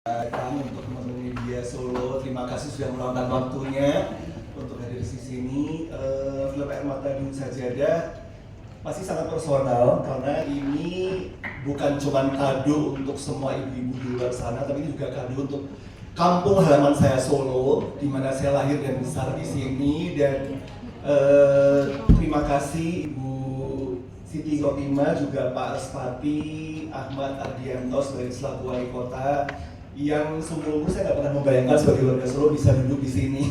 Untuk teman-teman media Solo, terima kasih sudah meluangkan waktunya untuk hadir di sini. Film Air Mata Dun Sajadah pasti sangat personal karena ini bukan cuma kado untuk semua ibu-ibu di luar sana, tapi ini juga kado untuk kampung halaman saya Solo, di mana saya lahir dan besar di sini. Dan terima kasih Ibu Siti Khotimah, juga Pak Respati Ahmad Ardianto sebagai selaku wali kota, yang sungguh saya nggak pernah membayangkan sebagai warga Solo bisa duduk di sini.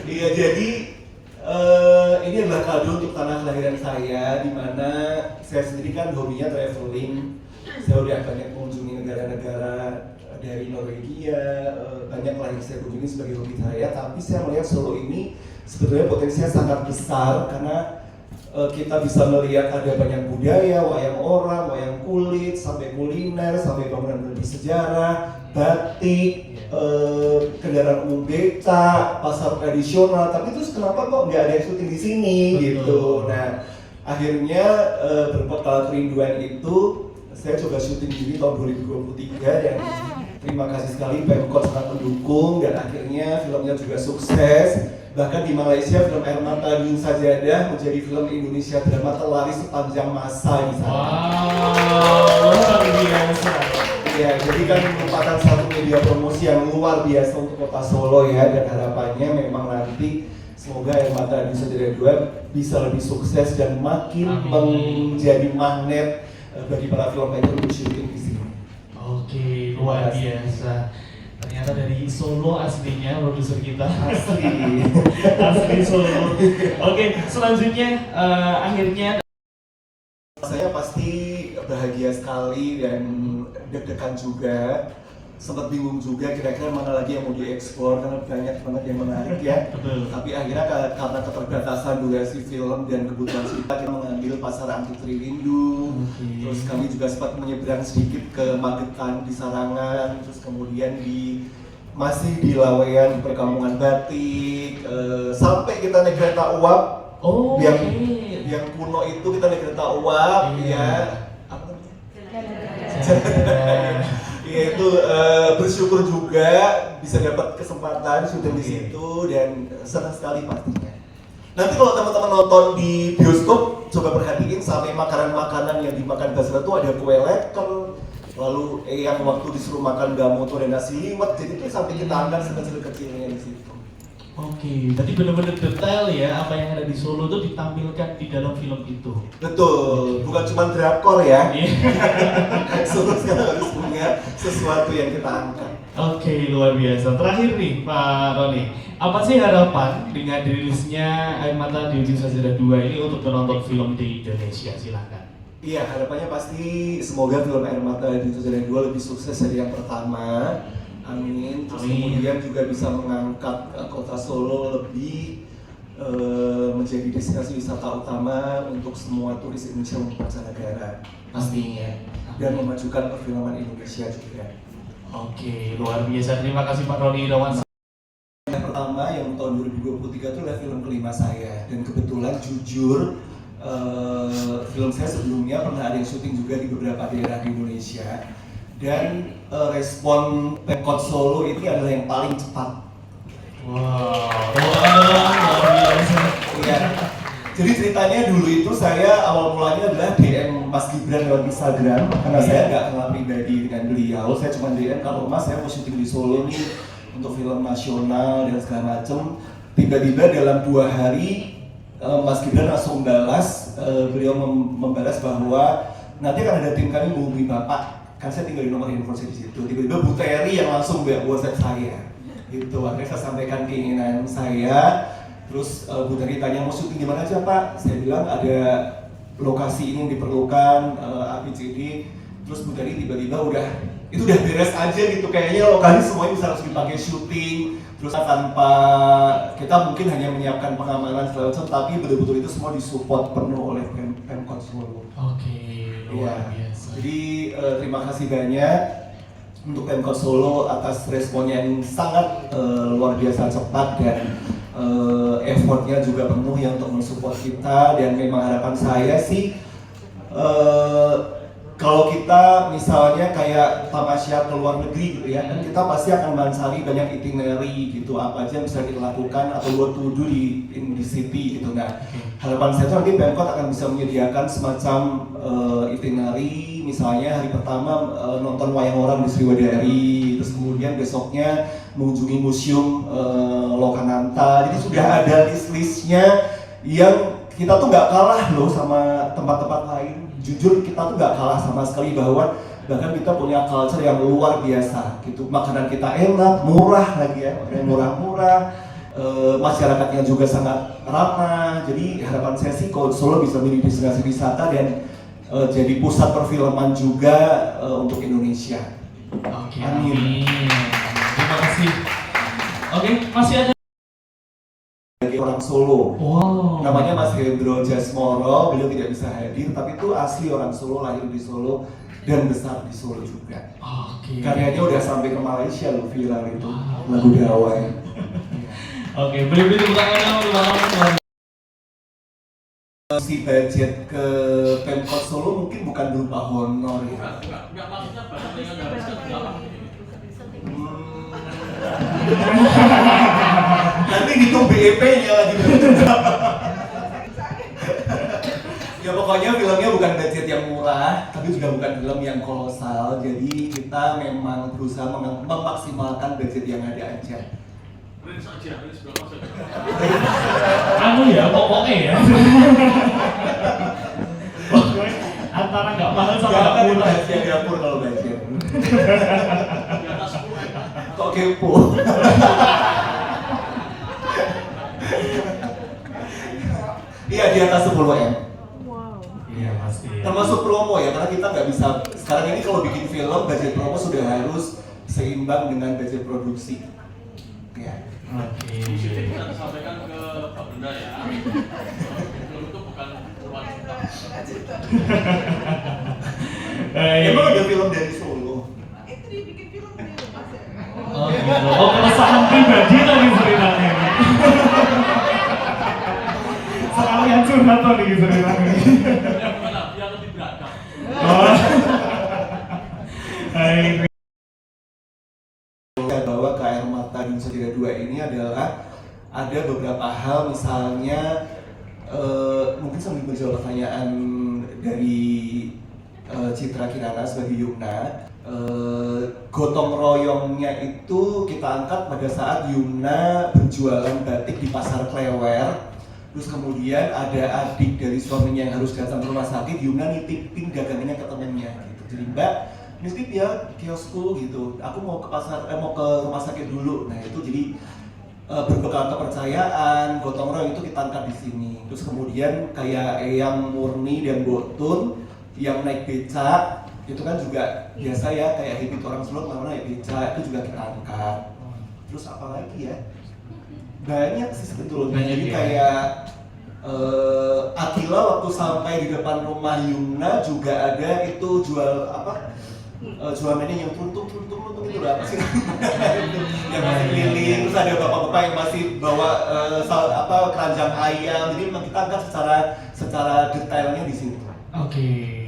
Iya, jadi ini adalah kado untuk tanah kelahiran saya, di mana saya sendiri kan hobinya traveling. Saya udah banyak mengunjungi negara-negara dari Norwegia, banyak lah yang saya kunjungi sebagai hobi saya. Tapi saya melihat Solo ini sebetulnya potensinya sangat besar karena kita bisa melihat ada banyak budaya, wayang orang, wayang kulit, sampai kuliner, sampai bangunan bersejarah, batik, kendaraan umum beca, pasar tradisional. Tapi terus kenapa kok nggak ada yang syuting di sini gitu? Nah, akhirnya berbekal kerinduan itu, saya coba syuting di sini tahun 2023 dan terima kasih sekali Pemkot sangat mendukung dan akhirnya filmnya juga sukses. Bahkan di Malaysia, film Air Mata Dun Sajadah menjadi film Indonesia drama terlaris sepanjang masa di sana. Wow, luar biasa. Ya, jadi kan merupakan satu media promosi yang luar biasa untuk kota Solo ya, dan harapannya memang nanti semoga Air Mata Dun Sajadah 2 bisa lebih sukses dan makin menjadi magnet bagi para filmmaker untuk syuting di sini. Oke, luar biasa. Ternyata dari Solo aslinya produser kita. Asli Solo. Oke, selanjutnya akhirnya saya pasti bahagia sekali dan deg-degan juga. Sempat bingung juga kira-kira mana lagi yang mau dieksplor karena banyak banget yang menarik ya. Betul. Tapi akhirnya karena keterbatasan durasi film dan kebutuhan kita mengambil pasar Antik Triwindu. Terus kami juga sempat menyeberang sedikit ke Magetan di Sarangan, terus kemudian masih di Laweyan di perkampungan batik, sampai kita naik kereta uap. Yang kuno itu kita naik kereta uap ya. Apa namanya? Ya itu bersyukur juga bisa dapat kesempatan syuting di situ dan senang sekali pastinya. Nanti kalau teman-teman nonton di bioskop, coba perhatiin sampai makanan-makanan yang dimakan Basra itu ada kue leker, lalu yang waktu disuruh makan gamoto dan nasi liwet, jadi itu sampai kita angkat sekecil-kecilnya di situ. Oke, tadi benar-benar detail ya apa yang ada di Solo itu ditampilkan di dalam film itu. Betul, bukan cuma drakor ya. Solo sekarang harus punya sesuatu yang kita angkat. Oke, luar biasa. Terakhir nih Pak Roni, apa sih harapan dengan dirilisnya Air Mata Dun Sajadah 2 ini untuk penonton film di Indonesia? Silakan. Iya, harapannya pasti semoga film Air Mata Dun Sajadah 2 lebih sukses dari yang pertama. Amin. Terus kemudian juga bisa mengangkat kota Solo lebih menjadi destinasi wisata utama untuk semua turis Indonesia maupun mancanegara pastinya, dan memajukan perfilman Indonesia juga. Oke, luar biasa. Terima kasih Pak Roni Irawan. Yang pertama yang tahun 2023 itu adalah film kelima saya, dan kebetulan jujur film saya sebelumnya pernah ada yang syuting juga di beberapa daerah di Indonesia. Dan respon Pemkot Solo ini adalah yang paling cepat. Wow, luar biasa. Iya. Jadi ceritanya dulu itu saya awal mulanya adalah DM Mas Gibran lewat Instagram, karena saya nggak kenal pribadi dengan beliau. Saya cuma DM, kalau Mas saya mau syuting di Solo nih untuk film nasional dan segala macem. Tiba-tiba dalam 2 hari Mas Gibran langsung balas, beliau membalas bahwa nanti akan ada tim kami menghubungi Bapak. Kan saya tinggal di nomor handphone saya di situ. Tiba-tiba Bu Terry yang langsung WhatsApp saya. Gitu, akhirnya saya sampaikan keinginan saya. Terus Bu Terry tanya mau syuting di mana aja Pak? Saya bilang ada lokasi ini yang diperlukan, ABCD. Terus Bu Terry tiba-tiba itu udah beres aja gitu. Kayaknya lokasi semuanya bisa langsung dipakai syuting. Terus tanpa kita mungkin hanya menyiapkan pengamanan segala macam, tapi betul-betul itu semua disupport penuh oleh Pemkot Solo. Oke, luar biasa. Jadi terima kasih banyak untuk Pemkot Solo atas responnya yang sangat luar biasa cepat, dan effortnya juga penuh ya untuk mensupport kita. Dan memang harapan saya sih kalau kita misalnya kayak tamasya ke luar negeri gitu ya, kan kita pasti akan mencari banyak itinerary gitu, apa aja yang bisa kita lakukan atau what to do in the city gitu. Nah, harapan saya itu nanti Pemkot akan bisa menyediakan semacam itinerary, misalnya hari pertama nonton wayang orang di Sriwedari, terus kemudian besoknya mengunjungi museum Lokananta. Jadi sudah ada list-listnya yang kita tuh nggak kalah loh sama tempat-tempat lain. Jujur kita tuh nggak kalah sama sekali, bahwa bahkan kita punya culture yang luar biasa gitu. Makanan kita enak, murah lagi ya, murah-murah. Masyarakatnya juga sangat ramah. Jadi harapan saya sih kalau Solo bisa menjadi destinasi wisata dan jadi pusat perfilman juga untuk Indonesia. Oke, Amin. Terima kasih. Oke, masih ada Bagi orang Solo. wow. Namanya Mas Hendro Jasmoro, beliau tidak bisa hadir, tapi itu asli orang Solo, lahir di Solo dan besar di Solo juga. Oke. Karyanya udah sampai ke Malaysia loh, viral itu lagu Dawai. Oke, beri tepuk tangan. Si budget ke Pemkot Solo mungkin bukan berupa honor ya. Enggak maksudnya budget yang dihabiskan berapa? Nanti hitung BEP-nya lagi. Ya pokoknya filmnya bukan budget yang murah, tapi juga bukan film yang kolosal. Jadi kita memang berusaha memaksimalkan budget yang ada aja. Range saja, range berapa saja? Anu ya, pokoknya ya. Antara nggak mahal sama nggak Jangan murah. rahasia dapur kalau budget. Di atas 10 ya? Kok kepo? Iya, di atas 10 M. Iya pasti. Ya. Termasuk promo ya, karena kita nggak bisa sekarang ini kalau bikin film budget promo sudah harus seimbang dengan budget produksi. Ya. Oke. Kita sampaikan ke Pak Benda ya. Film itu bukan puluhan juta. Emang ada film dari Solo? Itu dia bikin film dia Mas ya. Oh gitu. Oh keresahan pribadi tadi ceritanya. Sekalian curhat tadi ceritanya. Ya gimana? Biar lebih beragam. Oh. Hai. Bahwa KR Mata Nusa Tenggara 2 ini adalah ada beberapa hal, misalnya mungkin sambil menjawab pertanyaan dari Citra Kirana sebagai Yumna, gotong royongnya itu kita angkat pada saat Yumna berjualan batik di Pasar Klewer. Terus kemudian ada adik dari suaminya yang harus datang ke rumah sakit, Yumna nitipin dagangannya ke temennya gitu. Jadi Mbak, nitip ya kiosku gitu, aku mau ke mau ke rumah sakit dulu. Nah itu jadi berbekal kepercayaan, gotong royong itu kita angkat di sini. Terus kemudian kayak Eyang Murni dan Botun yang naik becak, itu kan juga biasa ya, kayak habit orang Solo kalau naik becak itu juga kita angkat. Terus apa lagi ya? Banyak sih sebetulnya. Banyak Jadi ya. kayak Akila waktu sampai di depan rumah Yumna juga ada itu jual apa? Jual menu yang tuntung itu apa sih? Yang masih keliling, terus ada bapak-bapak yang masih bawa keranjang ayam. Jadi memang kita angkat secara detailnya di situ. Oke.